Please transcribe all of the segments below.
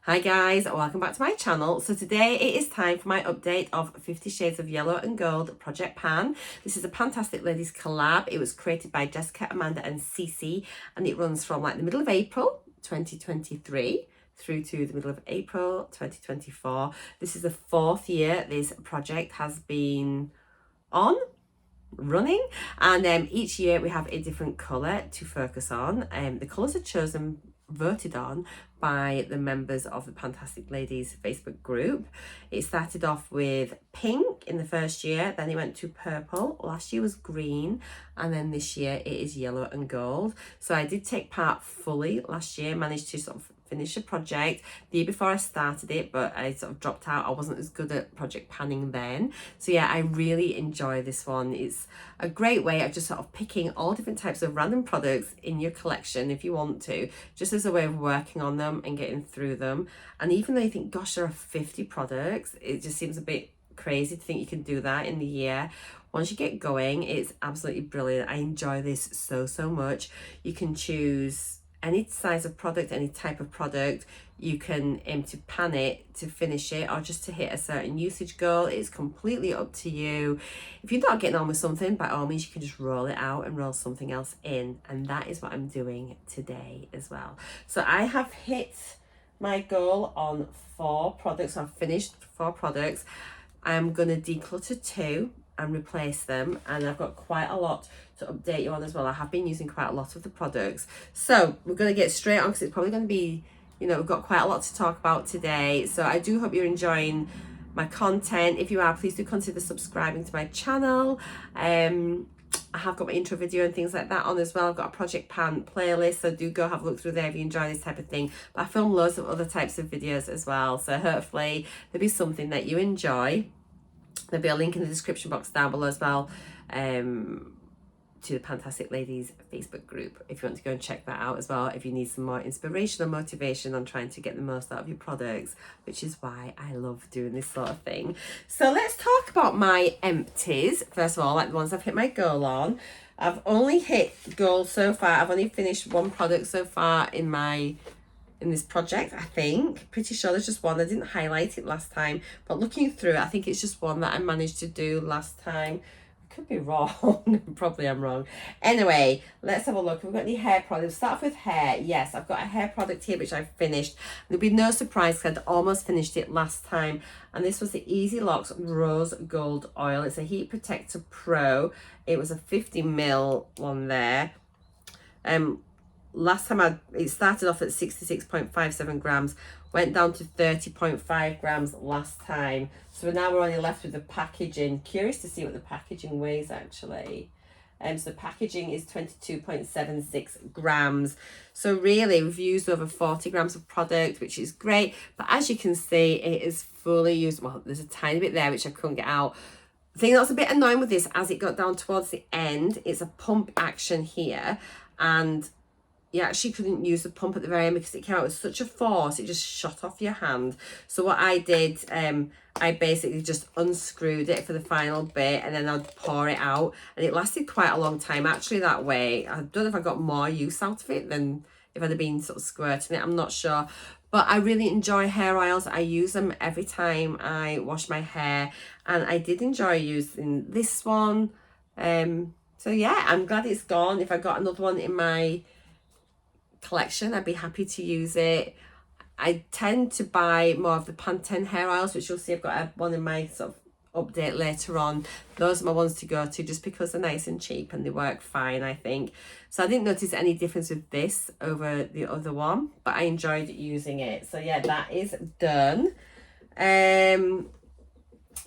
Hi guys, welcome back to my channel. So today it is time for my update of 50 Shades of Yellow and Gold Project Pan. This is a Fantastic Ladies collab. It was created by Jessica, Amanda and Cece, and it runs from like the middle of April 2023 through to the middle of April 2024. This is the 4th year this project has been running, and each year we have a different colour to focus on. The colours are voted on by the members of the Fantastic Ladies Facebook group. It started off with pink in the first year, then it went to purple, last year was green, and then this year it is yellow and gold. So I did take part fully last year, managed to sort of finish a project the year before I started it, but I sort of dropped out. I wasn't as good at project panning then. So yeah, I really enjoy this one. It's a great way of just sort of picking all different types of random products in your collection if you want to, just as a way of working on them and getting through them. And even though you think, gosh, there are 50 products, it just seems a bit crazy to think you can do that in the year. Once you get going, it's absolutely brilliant. I enjoy this so much. You can choose any size of product, any type of product. You can aim to pan it to finish it, or just to hit a certain usage goal. It's completely up to you. If you're not getting on with something, by all means you can just roll it out and roll something else in, and that is what I'm doing today as well. So I have hit my goal on 4 products. I've finished 4 products. I'm going to declutter 2 and replace them, and I've got quite a lot to update you on as well. I have been using quite a lot of the products, so we're going to get straight on because it's probably going to be, you know, we've got quite a lot to talk about today. So I do hope you're enjoying my content. If you are, please do consider subscribing to my channel. I have got my intro video and things like that on as well. I've got a Project Pan playlist, so do go have a look through there if you enjoy this type of thing. But I film loads of other types of videos as well, so hopefully there'll be something that you enjoy. There'll be a link in the description box down below as well, to the Fantastic Ladies Facebook group if you want to go and check that out as well, if you need some more inspiration or motivation on trying to get the most out of your products, which is why I love doing this sort of thing. So let's talk about my empties first of all, like the ones I've hit my goal on. I've only hit goal so far. I've only finished 1 product so far in this project, I think. Pretty sure there's just one. I didn't highlight it last time, but looking through it, I think it's just one that I managed to do last time. I could be wrong. Probably I'm wrong. Anyway, let's have a look. We've got any hair products. Start off with hair. Yes, I've got a hair product here which I've finished. There'll be no surprise because I'd almost finished it last time, and this was the Easy Locks Rose Gold Oil. It's a Heat Protector Pro. It was a 50ml one there. Last time it started off at 66.57 grams, went down to 30.5 grams last time. So now we're only left with the packaging. Curious to see what the packaging weighs actually. So the packaging is 22.76 grams. So really we've used over 40 grams of product, which is great. But as you can see, it is fully used. Well, there's a tiny bit there which I couldn't get out. The thing that's a bit annoying with this, as it got down towards the end, it's a pump action here, and you actually couldn't use the pump at the very end because it came out with such a force, it just shot off your hand. So what I did, I basically just unscrewed it for the final bit, and then I'd pour it out, and it lasted quite a long time actually that way. I don't know if I got more use out of it than if I'd have been sort of squirting it, I'm not sure. But I really enjoy hair oils. I use them every time I wash my hair, and I did enjoy using this one. So yeah, I'm glad it's gone. If I got another one in my collection, I'd be happy to use it. I tend to buy more of the Pantene hair oils, which you'll see I've got one in my sort of update later on. Those are my ones to go to just because they're nice and cheap and they work fine, I think. So I didn't notice any difference with this over the other one, but I enjoyed using it. So yeah, that is done.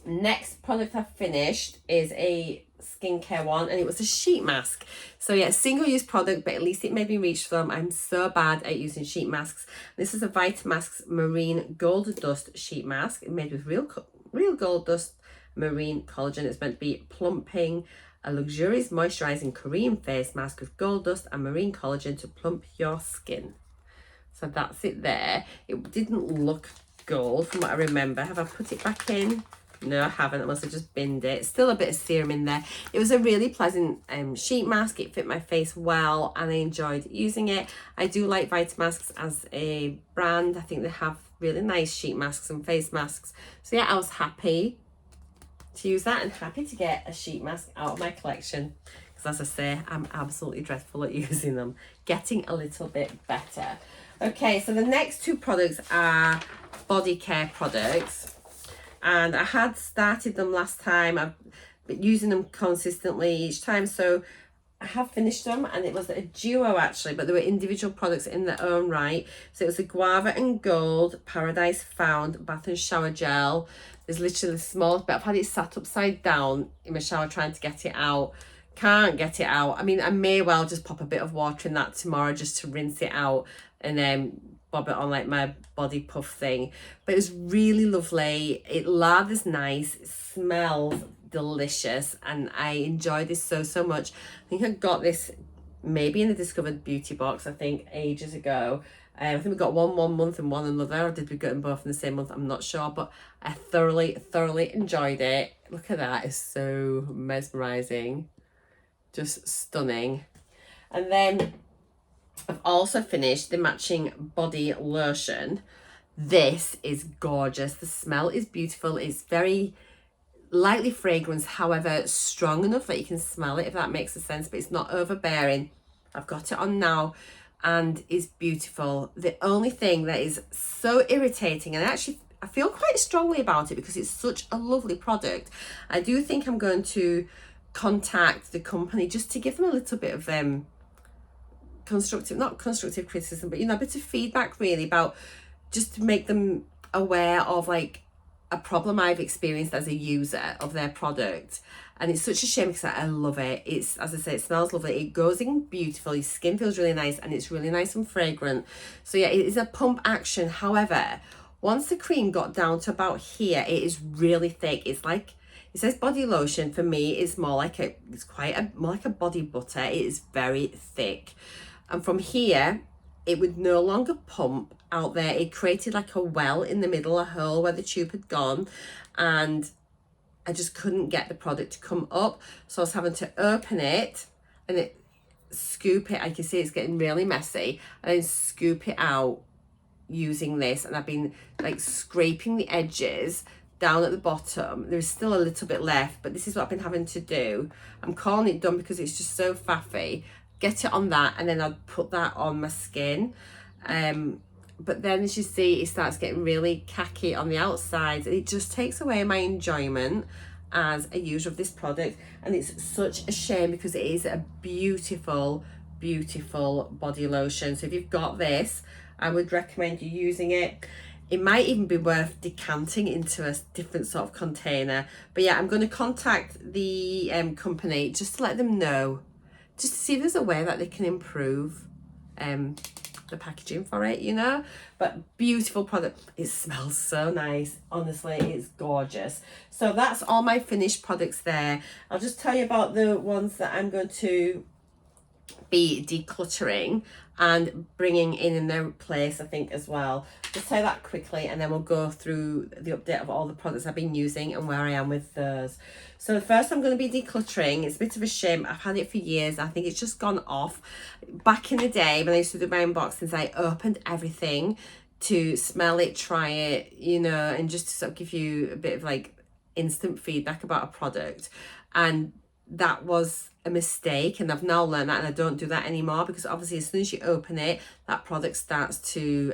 Next product I've finished is a skincare one, and it was a sheet mask. So yeah, single-use product, but at least it made me reach for them. I'm so bad at using sheet masks. This is a Vitamasks Marine Gold Dust sheet mask, made with real gold dust marine collagen. It's meant to be plumping, a luxurious moisturizing Korean face mask with gold dust and marine collagen to plump your skin. So that's it there. It didn't look gold from what I remember. Have I put it back in? No, I haven't. I must have just binned it. Still a bit of serum in there. It was a really pleasant sheet mask. It fit my face well and I enjoyed using it. I do like Vitamasks as a brand. I think they have really nice sheet masks and face masks. So yeah, I was happy to use that and happy to get a sheet mask out of my collection. Because as I say, I'm absolutely dreadful at using them. Getting a little bit better. Okay, so the next two products are body care products. And I had started them last time. I've been using them consistently each time, so I have finished them, and it was a duo actually, but they were individual products in their own right. So it was the Guava and Gold Paradise Found Bath and Shower Gel. There's literally the smallest bit. I've had it sat upside down in my shower trying to get it out. Can't get it out. I mean, I may well just pop a bit of water in that tomorrow just to rinse it out and then bob it on like my body puff thing. But it was really lovely. It lathers nice, it smells delicious, and I enjoyed this so much. I think I got this maybe in the Discovered Beauty box, I think ages ago. I think we got one month and one another, or did we get them both in the same month? I'm not sure, but I thoroughly enjoyed it. Look at that, it's so mesmerizing, just stunning. And then I've also finished the matching body lotion. This is gorgeous. The smell is beautiful. It's very lightly fragrance, however strong enough that you can smell it, if that makes sense, but it's not overbearing. I've got it on now and it's beautiful. The only thing that is so irritating, and I feel quite strongly about it because it's such a lovely product, I do think I'm going to contact the company just to give them a little bit of not constructive criticism, but you know, a bit of feedback really, about just to make them aware of like a problem I've experienced as a user of their product. And it's such a shame because I love it. It's, as I say, it smells lovely, it goes in beautiful, your skin feels really nice, and it's really nice and fragrant. So yeah, it is a pump action. However, once the cream got down to about here, it is really thick. It's like, it says body lotion. For me, it's more like more like a body butter. It is very thick. And from here, it would no longer pump out there. It created like a well in the middle, a hole where the tube had gone. And I just couldn't get the product to come up. So I was having to open it and scoop it. I can see it's getting really messy. And then scoop it out using this. And I've been like scraping the edges down at the bottom. There's still a little bit left, but this is what I've been having to do. I'm calling it done because it's just so faffy. Get it on that, and then I'd put that on my skin. But then as you see, it starts getting really khaki on the outside. It just takes away my enjoyment as a user of this product, and it's such a shame because it is a beautiful body lotion. So if you've got this, I would recommend you using it. It might even be worth decanting into a different sort of container. But yeah, I'm going to contact the company just to let them know, just to see if there's a way that they can improve the packaging for it, you know. But beautiful product. It smells so nice. Honestly, it's gorgeous. So that's all my finished products there. I'll just tell you about the ones that I'm going to be decluttering and bringing in their place, I think, as well. Just say that quickly, and then we'll go through the update of all the products I've been using and where I am with those. So the first I'm going to be decluttering. It's a bit of a shame. I've had it for years. I think it's just gone off. Back in the day when I used to do my unboxings, I opened everything to smell it, try it, you know, and just to sort of give you a bit of like instant feedback about a product. And that was a mistake, and I've now learned that, and I don't do that anymore, because obviously as soon as you open it, that product starts to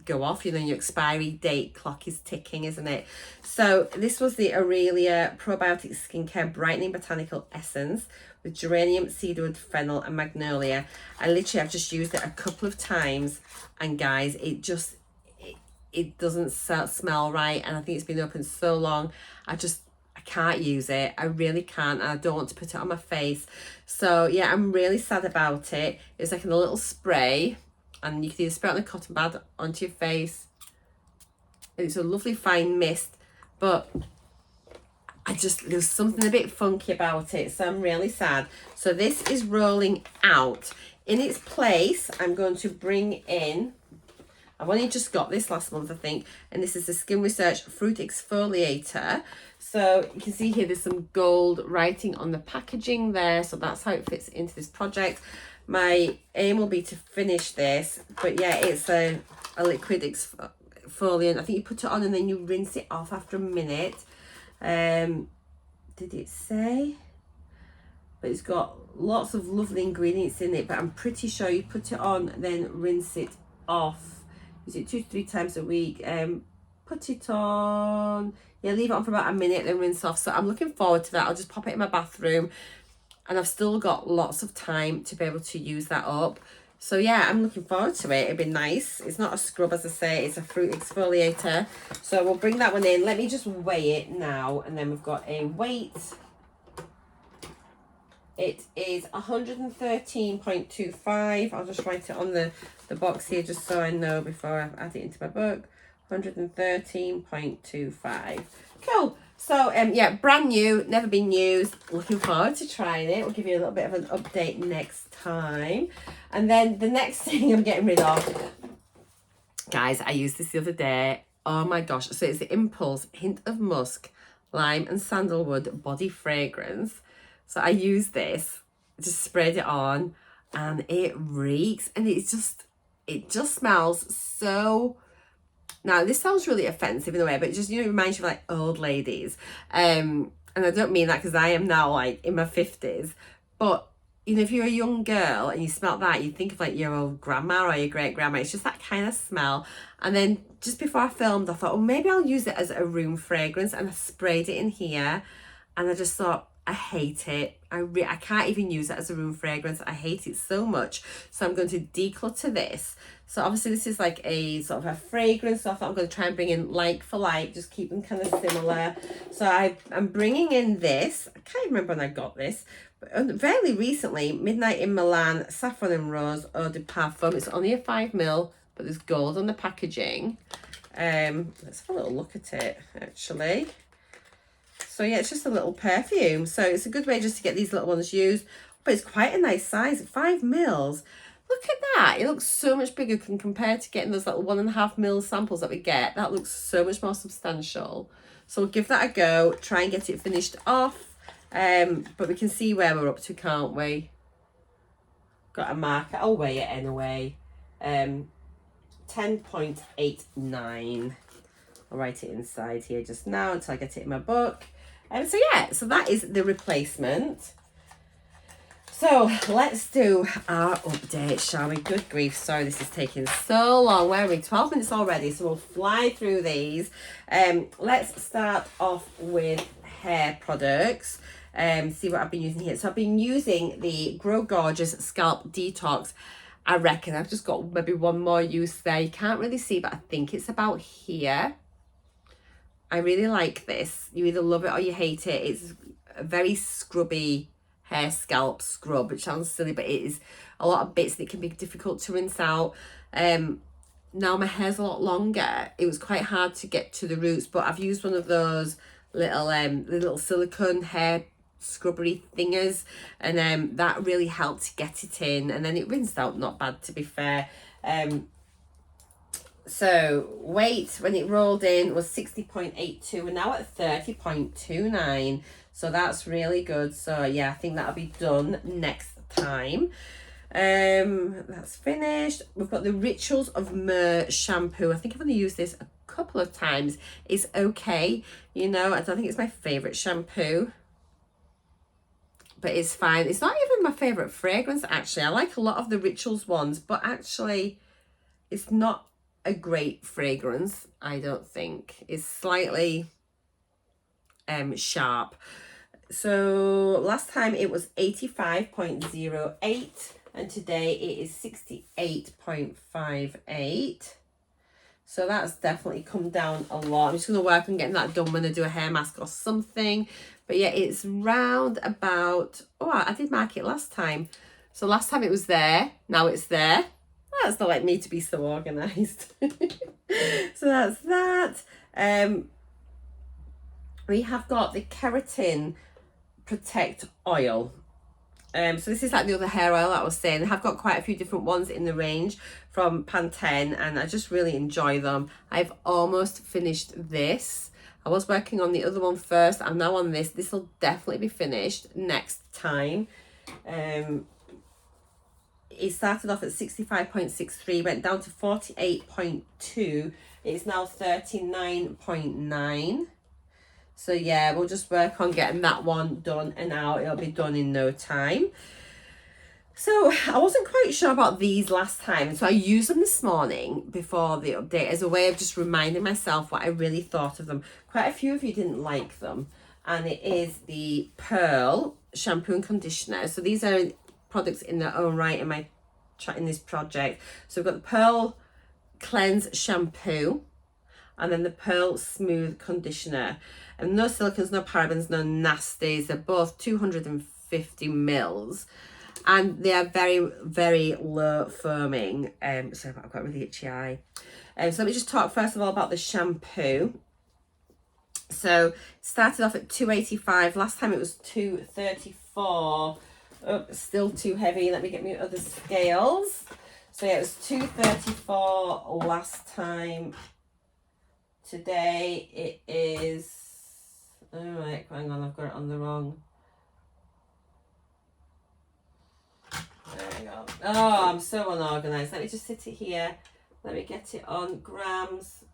go off, you know, your expiry date clock is ticking, isn't it? So this was the Aurelia Probiotic Skincare Brightening Botanical Essence with geranium, cedarwood, fennel and magnolia. I've just used it a couple of times, and guys, it doesn't smell right, and I think it's been open so long, I can't use it. I really can't, and I don't want to put it on my face. So yeah, I'm really sad about it. It's like in a little spray, and you can either spray it on a cotton pad onto your face. It's a lovely fine mist, but there's something a bit funky about it, so I'm really sad. So this is rolling out. In its place, I'm going to bring in I've only just got this last month, I think, and this is the Skin Research Fruit Exfoliator. So you can see here there's some gold writing on the packaging there, so that's how it fits into this project. My aim will be to finish this, but yeah, it's a liquid exfoliant. I think you put it on and then you rinse it off after a minute. Did it say? But it's got lots of lovely ingredients in it, but I'm pretty sure you put it on then rinse it off. Use it 2 to 3 times a week. Put it on, yeah, leave it on for about a minute, then rinse off. So I'm looking forward to that. I'll just pop it in my bathroom, and I've still got lots of time to be able to use that up. So yeah, I'm looking forward to it. It'll be nice. It's not a scrub, as I say, it's a fruit exfoliator. So we'll bring that one in. Let me just weigh it now, and then we've got a weight. It is 113.25. I'll just write it on the box here just so I know before I add it into my book. 113.25. Cool. So yeah, brand new, never been used. Looking forward to trying it. We'll give you a little bit of an update next time. And then the next thing I'm getting rid of, guys, I used this the other day. Oh my gosh. So it's the Impulse Hint of Musk, Lime and Sandalwood Body Fragrance. So I used this, just sprayed it on, and it reeks, and it just smells so. Now this sounds really offensive in a way, but it just, you know, it reminds you of like old ladies. And I don't mean that because I am now like in my 50s, but you know, if you're a young girl and you smell that, you think of like your old grandma or your great grandma. It's just that kind of smell. And then just before I filmed, I thought, oh, maybe I'll use it as a room fragrance, and I sprayed it in here, and I just thought, I hate it. I can't even use it as a room fragrance. I hate it so much. So I'm going to declutter this. So obviously this is like a sort of a fragrance. So I thought I'm going to try and bring in like for like, just keep them kind of similar. So I'm bringing in this. I can't remember when I got this, but fairly recently, Midnight in Milan Saffron and Rose Eau de Parfum. It's only a 5ml, but there's gold on the packaging. Let's have a little look at it actually. So yeah, it's just a little perfume. So it's a good way just to get these little ones used. But it's quite a nice size, 5ml. Look at that. It looks so much bigger compared to getting those little 1.5ml samples that we get. That looks so much more substantial. So we'll give that a go, try and get it finished off. But we can see where we're up to, can't we? Got a marker. I'll weigh it anyway. 10.89. I'll write it inside here just now until I get it in my book. So yeah, so that is the replacement. So let's do our update, shall we? Good grief, sorry this is taking so long. Where are we? 12 minutes already, so we'll fly through these. Let's start off with hair products. See what I've been using here. So I've been using the Grow Gorgeous Scalp Detox. I reckon I've just got maybe one more use there. You can't really see, but I think it's about here. I really like this. You either love it or you hate it. It's a very scrubby hair scalp scrub, which sounds silly, but it is a lot of bits and it can be difficult to rinse out. Now my hair's a lot longer. It was quite hard to get to the roots, but I've used one of those little silicone hair scrubbery thingers, and that really helped to get it in, and then it rinsed out not bad, to be fair. So weight when it rolled in was 60.82. We're now at 30.29. So that's really good. So yeah, I think that'll be done next time. That's finished. We've got the Rituals of Myrrh shampoo. I think I've only used this a couple of times. It's okay. You know, I don't think it's my favourite shampoo, but it's fine. It's not even my favourite fragrance, actually. I like a lot of the Rituals ones, but actually it's not a great fragrance, I don't think. It's slightly sharp. So last time it was 85.08 and today it is 68.58. So that's definitely come down a lot. I'm just going to work on getting that done when I do a hair mask or something. But yeah, it's round about, oh, I did mark it last time. So last time it was there, now it's there. That's not like me to be so organised. So that's that. We have got the Keratin Protect Oil. So this is like the other hair oil that I was saying. I have got quite a few different ones in the range from Pantene, and I just really enjoy them. I've almost finished this. I was working on the other one first. I'm now on this. This will definitely be finished next time. It started off at 65.63, went down to 48.2. It's now 39.9. So yeah, we'll just work on getting that one done and out. It'll be done in no time. So I wasn't quite sure about these last time, so I used them this morning before the update as a way of just reminding myself what I really thought of them. Quite a few of you didn't like them, and it is the Pearl shampoo and conditioner. So these are products in their own right in this project. So we've got the Pearl Cleanse Shampoo, and then the Pearl Smooth Conditioner. And no silicons, no parabens, no nasties. They're both 250 mils. And they are very, very low foaming. So I've got a really itchy eye. So let me just talk first of all about the shampoo. So it started off at 285. Last time it was 234. Oh, still too heavy. Let me get my other scales. So yeah, it was 234 last time. Today it is, all right, hang on, I've got it on the wrong. There we go. Oh, I'm so unorganized. Let me just sit it here. Let me get it on grams.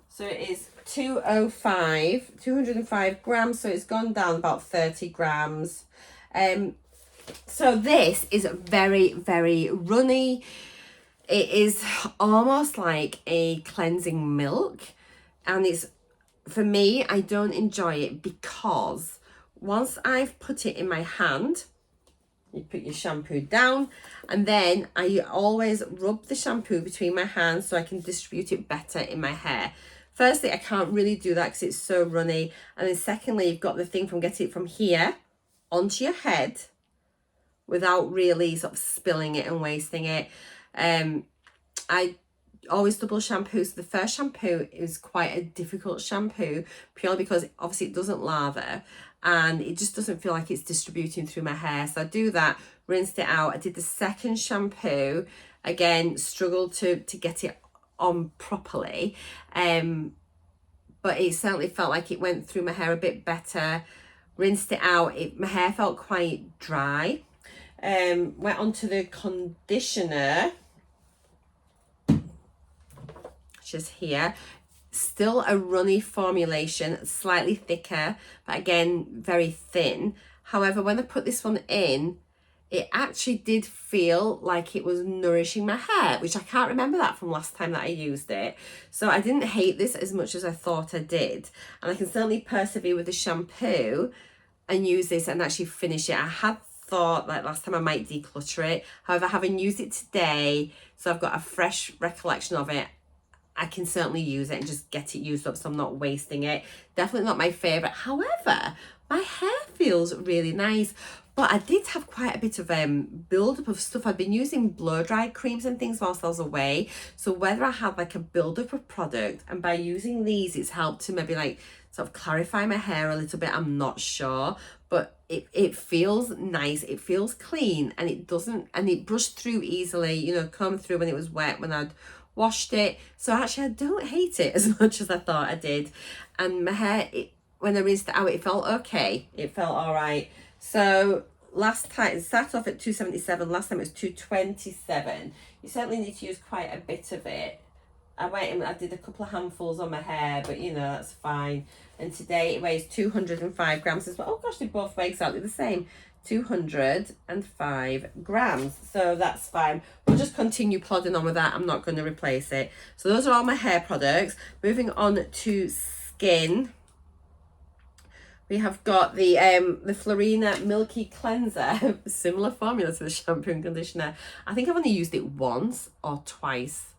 So it is 205 grams. So it's gone down about 30 grams. So this is very, very runny. It is almost like a cleansing milk, and it's, for me, I don't enjoy it because once I've put it in my hand, you put your shampoo down, and then I always rub the shampoo between my hands so I can distribute it better in my hair. Firstly, I can't really do that because it's so runny, and then secondly, you've got the thing from getting it from here onto your head without really sort of spilling it and wasting it. I always double shampoo. So the first shampoo is quite a difficult shampoo purely because obviously it doesn't lather and it just doesn't feel like it's distributing through my hair. So I do that, rinsed it out. I did the second shampoo, again, struggled to get it on properly. But it certainly felt like it went through my hair a bit better. Rinsed it out. My hair felt quite dry. Went on to the conditioner, which is here. Still a runny formulation, slightly thicker, but again, very thin. However, when I put this one in, it actually did feel like it was nourishing my hair, which I can't remember that from last time that I used it. So I didn't hate this as much as I thought I did. And I can certainly persevere with the shampoo and use this and actually finish it. I had thought like last time I might declutter it. However, having used it today, so I've got a fresh recollection of it, I can certainly use it and just get it used up so I'm not wasting it. Definitely not my favourite. However, my hair feels really nice. But I did have quite a bit of build-up of stuff. I've been using blow-dry creams and things whilst I was away. So whether I had like a build-up of product, and by using these, it's helped to maybe like sort of clarify my hair a little bit. I'm not sure. But it feels nice. It feels clean, and it doesn't, and it brushed through easily, you know, come through when it was wet, when I'd washed it. So actually I don't hate it as much as I thought I did. And my hair, when I rinsed it out, it felt okay. It felt all right. So last time it started off at 277. Last time it was 227. You certainly need to use quite a bit of it. I went and I did a couple of handfuls on my hair, but you know, that's fine. And today it weighs 205 grams as well. Oh gosh, they both weigh exactly the same. 205 grams. So that's fine. We'll just continue plodding on with that. I'm not going to replace it. So those are all my hair products. Moving on to skin. We have got the Florina Milky Cleanser, similar formula to the shampoo and conditioner. I think I've only used it once or twice,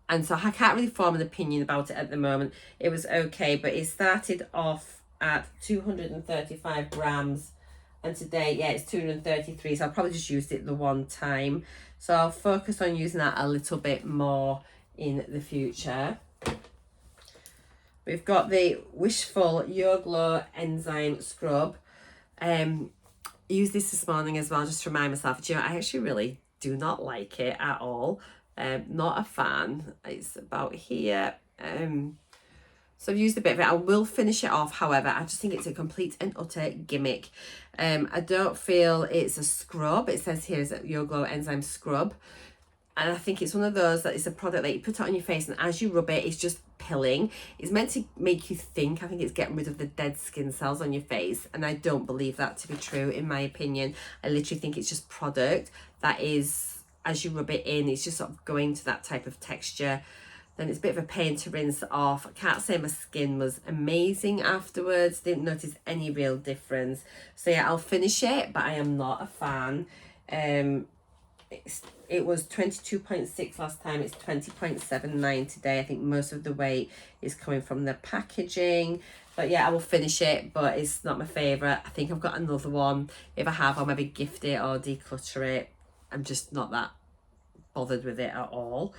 and so I can't really form an opinion about it at the moment. It was okay, but it started off at 235 grams, and today, yeah, it's 233, so I'll probably just used it the one time. So I'll focus on using that a little bit more in the future. We've got the Wishful Your Glow Enzyme Scrub. used this morning as well, just to remind myself, do you know, I actually really do not like it at all. Not a fan. It's about here. So I've used a bit of it. I will finish it off, however. I just think it's a complete and utter gimmick. I don't feel it's a scrub. It says here is a Your Glow Enzyme Scrub. And I think it's one of those that it's a product that you put it on your face, and as you rub it, it's just pilling. It's meant to make you think. I think it's getting rid of the dead skin cells on your face, and I don't believe that to be true, in my opinion. I literally think it's just product that is, as you rub it in, it's just sort of going to that type of texture. Then it's a bit of a pain to rinse off. I can't say my skin was amazing afterwards. Didn't notice any real difference. So yeah, I'll finish it, but I am not a fan. It was 22.6 last time. It's 20.79 today. I think most of the weight is coming from the packaging. But yeah, I will finish it, but it's not my favourite. I think I've got another one. If I have, I'll maybe gift it or declutter it. I'm just not that bothered with it at all.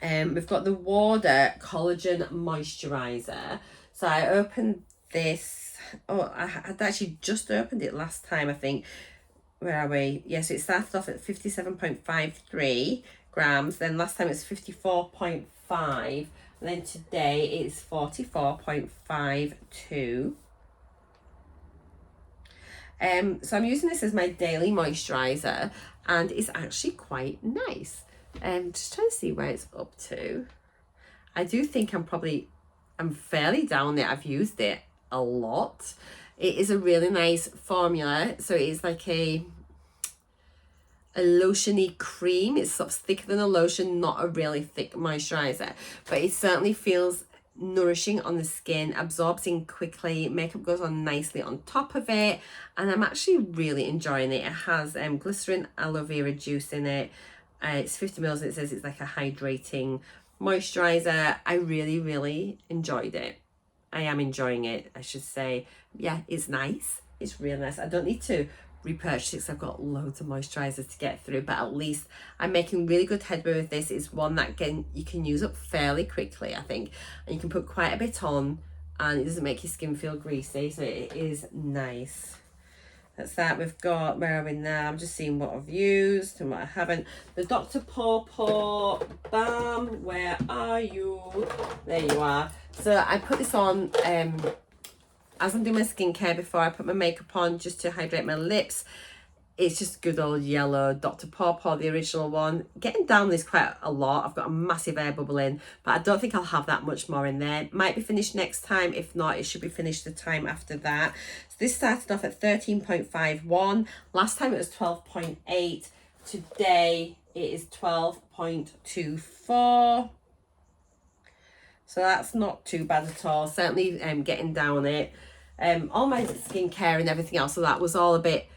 We've got the Water Collagen Moisturiser. So I opened this. Oh, I had actually just opened it last time, I think. Where are we? Yes, it started off at 57.53 grams. Then last time it was 54.5. And then today it's 44.52. So I'm using this as my daily moisturiser, and it's actually quite nice. Just trying to see where it's up to. I do think I'm fairly down there. I've used it a lot. It is a really nice formula. So it is like a lotiony cream. It's sort of thicker than a lotion, not a really thick moisturizer, but it certainly feels nourishing on the skin, absorbs in quickly, makeup goes on nicely on top of it, and I'm actually really enjoying it. It has glycerin aloe vera juice in it. It's 50 mils and it says it's like a hydrating moisturizer. I really enjoyed it. I am enjoying it, I should say. Yeah, it's nice. It's really nice. I don't need to repurchase it because I've got loads of moisturizers to get through, but at least I'm making really good headway with this. It's one that you can use up fairly quickly, I think, and you can put quite a bit on and it doesn't make your skin feel greasy, so it is nice. That's that. We've got, where are we now? I'm just seeing what I've used and what I haven't. The Dr. Pawpaw Balm, where are you? There you are. So I put this on as I'm doing my skincare before I put my makeup on, just to hydrate my lips. It's just good old yellow Dr. Pawpaw, the original one. Getting down this quite a lot. I've got a massive air bubble in, but I don't think I'll have that much more in there. Might be finished next time. If not, it should be finished the time after that. So this started off at 13.51. Last time it was 12.8. Today it is 12.24. So that's not too bad at all. Certainly getting down it. All my skincare and everything else, so that was all a bit,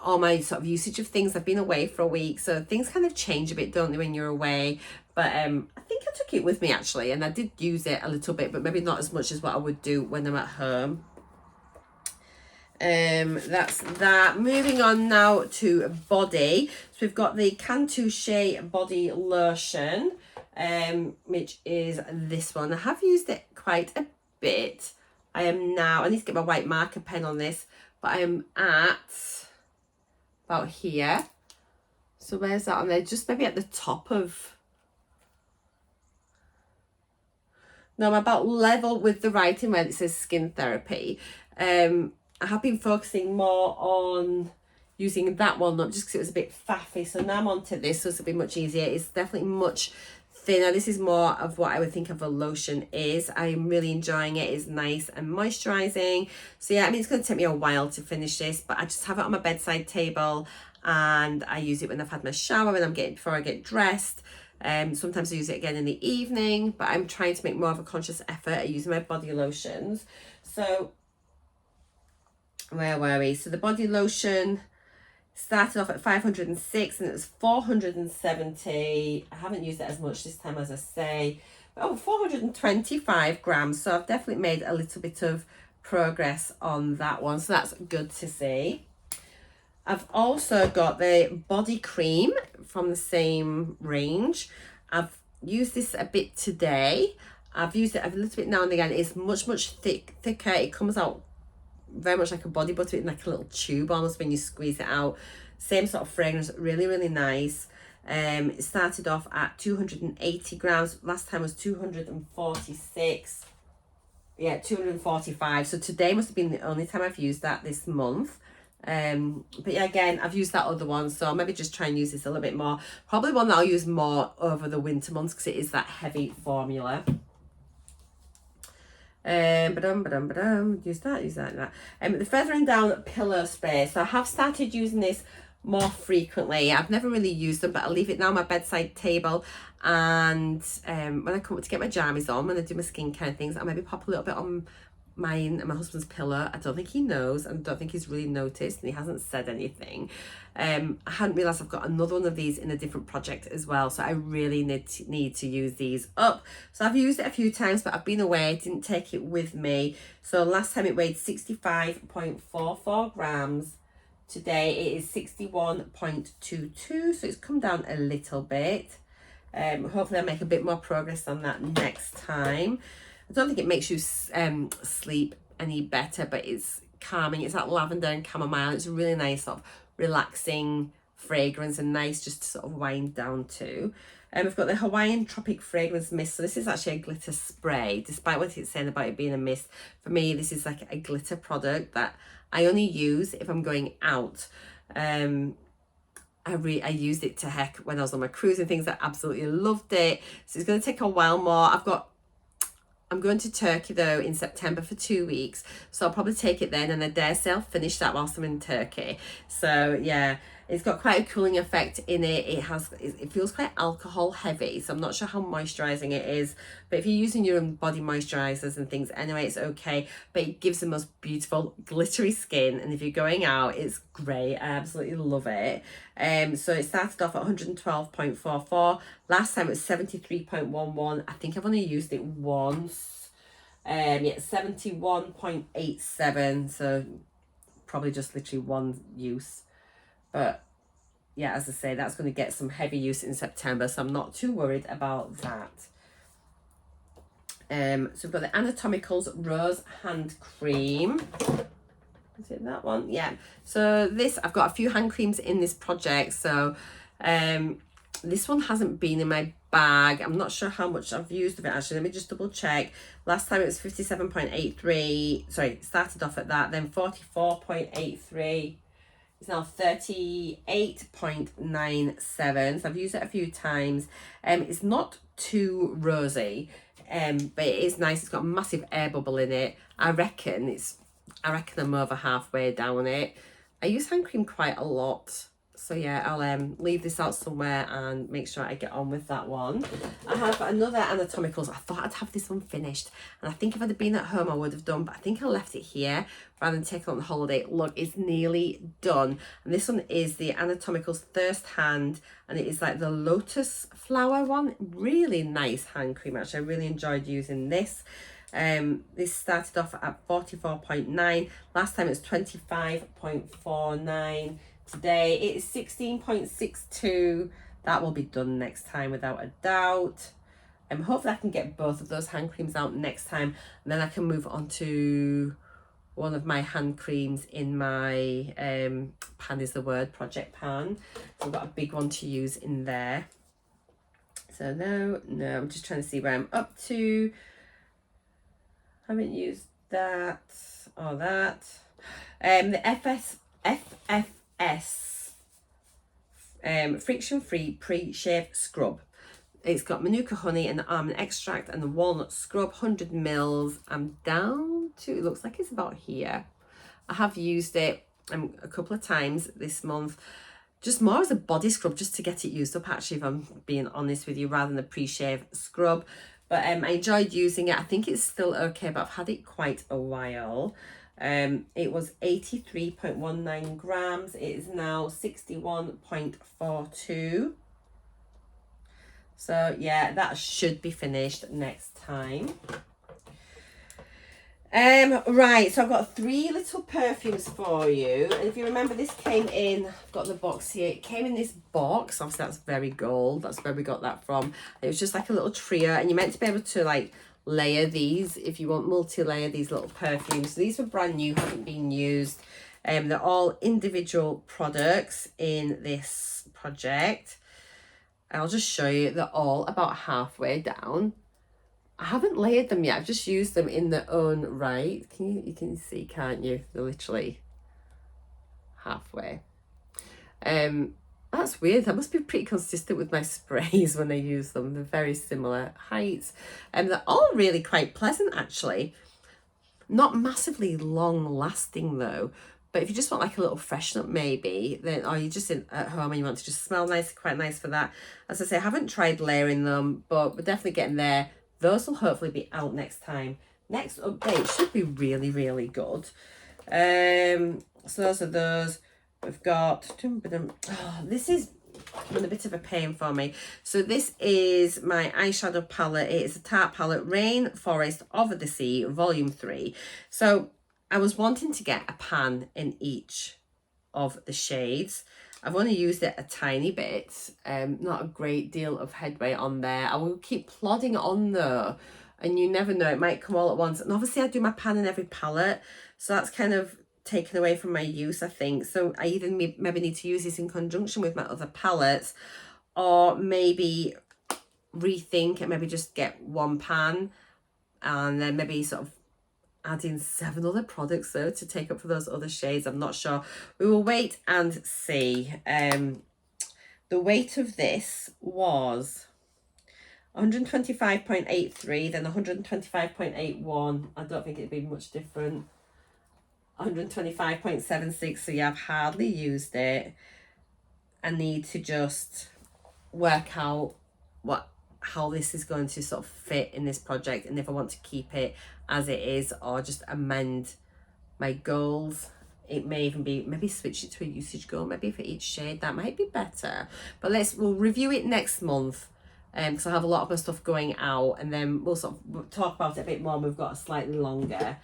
all my sort of usage of things. I've been away for a week, so things kind of change a bit, don't they, when you're away. But I think I took it with me actually, and I did use it a little bit, but maybe not as much as what I would do when I'm at home. That's that. Moving on now to body. So we've got the Cantouche body lotion, which is this one. I have used it quite a bit. I am now, I need to get my white marker pen on this, but I am at about here. So where's that on there? Just maybe at the top of, no, I'm about level with the writing where it says skin therapy. I have been focusing more on using that one, not just because it was a bit faffy. So now I'm onto this, so it's a bit much easier. It's definitely much thinner. This is more of what I would think of a lotion is. I'm really enjoying it. It's nice and moisturizing. So yeah, I mean, it's going to take me a while to finish this, but I just have it on my bedside table and I use it when I've had my shower, when before I get dressed. Sometimes I use it again in the evening, but I'm trying to make more of a conscious effort at using my body lotions. So where were we? So the body lotion started off at 506 and it was 470. I haven't used it as much this time, as I say. Oh, 425 grams. So I've definitely made a little bit of progress on that one. So that's good to see. I've also got the body cream from the same range. I've used this a bit today. I've used it a little bit now and again. It's much thicker. It comes out very much like a body butter in like a little tube almost when you squeeze it out. Same sort of fragrance, really, really nice. It started off at 280 grams. Last time was 246. Yeah, 245. So today must have been the only time I've used that this month. But yeah, again, I've used that other one, so maybe just try and use this a little bit more. Probably one that I'll use more over the winter months because it is that heavy formula. Use that. The Feathering Down Pillow Spray. So I have started using this more frequently. I've never really used them, but I'll leave it now on my bedside table, and when I come up to get my jammies on, when I do my skincare things, I'll maybe pop a little bit on mine and my husband's pillow. I don't think he knows, and I don't think he's really noticed, and he hasn't said anything. I hadn't realised I've got another one of these in a different project as well, so I really need to use these up. So I've used it a few times, but I've been away, didn't take it with me. So last time it weighed 65.44 grams. Today it is 61.22, so it's come down a little bit. Hopefully I'll make a bit more progress on that next time. I don't think it makes you sleep any better, but it's calming. It's that lavender and chamomile. It's a really nice sort of relaxing fragrance and nice just to sort of wind down to. We've got the Hawaiian Tropic Fragrance Mist. So this is actually a glitter spray, despite what it's saying about it being a mist. For me, this is like a glitter product that I only use if I'm going out. I used it to heck when I was on my cruise and things. I absolutely loved it. So it's going to take a while more. I'm going to Turkey though in September for 2 weeks, so I'll probably take it then, and I dare say I'll finish that whilst I'm in Turkey. So yeah, it's got quite a cooling effect in it. It feels quite alcohol heavy, so I'm not sure how moisturising it is, but if you're using your own body moisturisers and things anyway, it's okay. But it gives the most beautiful glittery skin, and if you're going out, it's great. I absolutely love it. So it started off at 112.44. Last time it was 73.11. I think I've only used it once. Yeah, 71.87. So probably just literally one use. But yeah, as I say, that's going to get some heavy use in September, so I'm not too worried about that. So we've got the Anatomical Rose Hand Cream. Is it that one? Yeah. So this, I've got a few hand creams in this project. So this one hasn't been in my bag. I'm not sure how much I've used of it actually. Let me just double check. Last time it was 57.83. Sorry, it started off at that. Then 44.83. It's now 38.97. So I've used it a few times. It's not too rosy, but it is nice. It's got a massive air bubble in it. I reckon I'm over halfway down it. I use hand cream quite a lot. So yeah, I'll leave this out somewhere and make sure I get on with that one. I have another Anatomicals. I thought I'd have this one finished, and I think if I'd been at home I would have done, but I think I left it here rather than take it on the holiday. Look, it's nearly done. And this one is the Anatomicals Thirst Hand, and it is like the lotus flower one. Really nice hand cream actually. I really enjoyed using this. This started off at 44.9. Last time it was 25.49. Today it is 16.62. That will be done next time without a doubt. Hopefully I can get both of those hand creams out next time, and then I can move on to one of my hand creams in my pan is the word project pan. So I've got a big one to use in there. So no, I'm just trying to see where I'm up to. Haven't used that or that. The FFS friction-free pre-shave scrub. It's got manuka honey and almond extract and the walnut scrub, 100 mils. I'm down to, it looks like it's about here. I have used it a couple of times this month, just more as a body scrub, just to get it used up actually, if I'm being honest with you, rather than a pre-shave scrub. But I enjoyed using it. I think it's still okay, but I've had it quite a while. It was 83.19 grams. It is now 61.42. So yeah, that should be finished next time. Right, so I've got 3 little perfumes for you. And if you remember, this came in, I've got the box here. It came in this box. Obviously, that's very gold. That's where we got that from. It was just like a little trio, and you're meant to be able to like layer these if you want multi-layer these little perfumes. So these were brand new, haven't been used. They're all individual products in this project. I'll just show you, they're all about halfway down. I haven't layered them yet, I've just used them in their own right. You can see, can't you? They're literally halfway. That's weird. I must be pretty consistent with my sprays when I use them. They're very similar heights. And they're all really quite pleasant, actually. Not massively long lasting though. But if you just want like a little freshen up maybe, then, or you're just at home and you want to just smell nice, quite nice for that. As I say, I haven't tried layering them, but we're definitely getting there. Those will hopefully be out next time. Next update should be really, really good. So those are those. We've got, oh, this is been a bit of a pain for me. So this is my eyeshadow palette. It is a Tarte palette, Rain Forest Over the Sea, Volume 3. So I was wanting to get a pan in each of the shades. I've only used it a tiny bit, not a great deal of headway on there. I will keep plodding on though, and you never know, it might come all at once. And obviously I do my pan in every palette, so that's kind of taken away from my use, I think. So I either maybe need to use this in conjunction with my other palettes, or maybe rethink and maybe just get one pan and then maybe sort of add in 7 other products though to take up for those other shades. I'm not sure. We will wait and see. The weight of this was 125.83, then 125.81. I don't think it'd be much different. 125.76, so yeah, I've hardly used it. I need to just work out how this is going to sort of fit in this project, and if I want to keep it as it is or just amend my goals. It may even be, maybe switch it to a usage goal, maybe for each shade. That might be better, but we'll review it next month, because I have a lot of my stuff going out, and then we'll sort of talk about it a bit more, and we've got a slightly longer.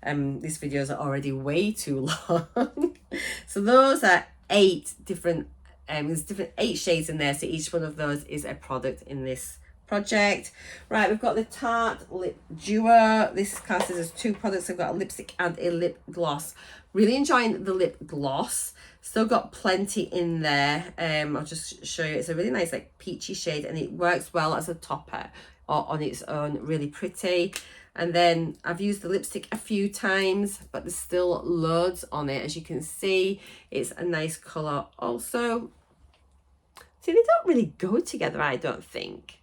These videos are already way too long. So those are 8 different, there's 8 shades in there, so each one of those is a product in this project. Right, we've got the Tarte Lip Duo. This classes as 2 products. I've got a lipstick and a lip gloss. Really enjoying the lip gloss. Still got plenty in there. I'll just show you. It's a really nice like peachy shade, and it works well as a topper or on its own. Really pretty. And then I've used the lipstick a few times, but there's still loads on it. As you can see, it's a nice colour also. See, they don't really go together, I don't think.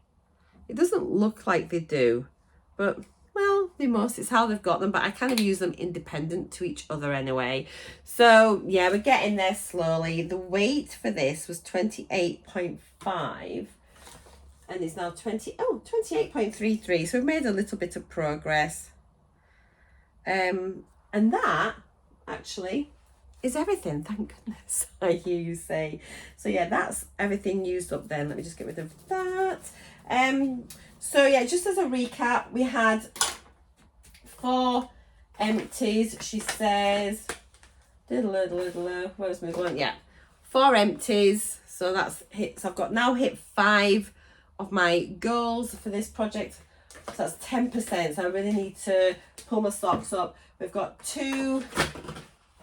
It doesn't look like they do, but, well, they must. It's how they've got them, but I kind of use them independent to each other anyway. So, yeah, we're getting there slowly. The weight for this was 28.5. And it's now 28.33. So we've made a little bit of progress. And that actually is everything, thank goodness, I hear you say. So yeah, that's everything used up then. Let me just get rid of that. So yeah, just as a recap, we had 4 empties, she says. Where's my one? Yeah, 4 empties. So that's hit. So I've now hit 5 of my goals for this project, so that's 10%. So I really need to pull my socks up. We've got 2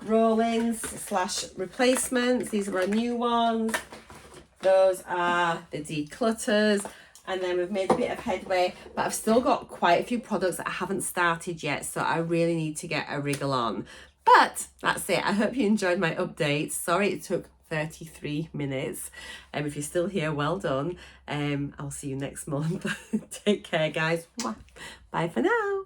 roll-ins / replacements. These are our new ones. Those are the declutters, and then we've made a bit of headway, but I've still got quite a few products that I haven't started yet, so I really need to get a wriggle on. But that's it. I hope you enjoyed my update. Sorry it took 33 minutes. If you're still here, well done. I'll see you next month. Take care, guys. Bye for now.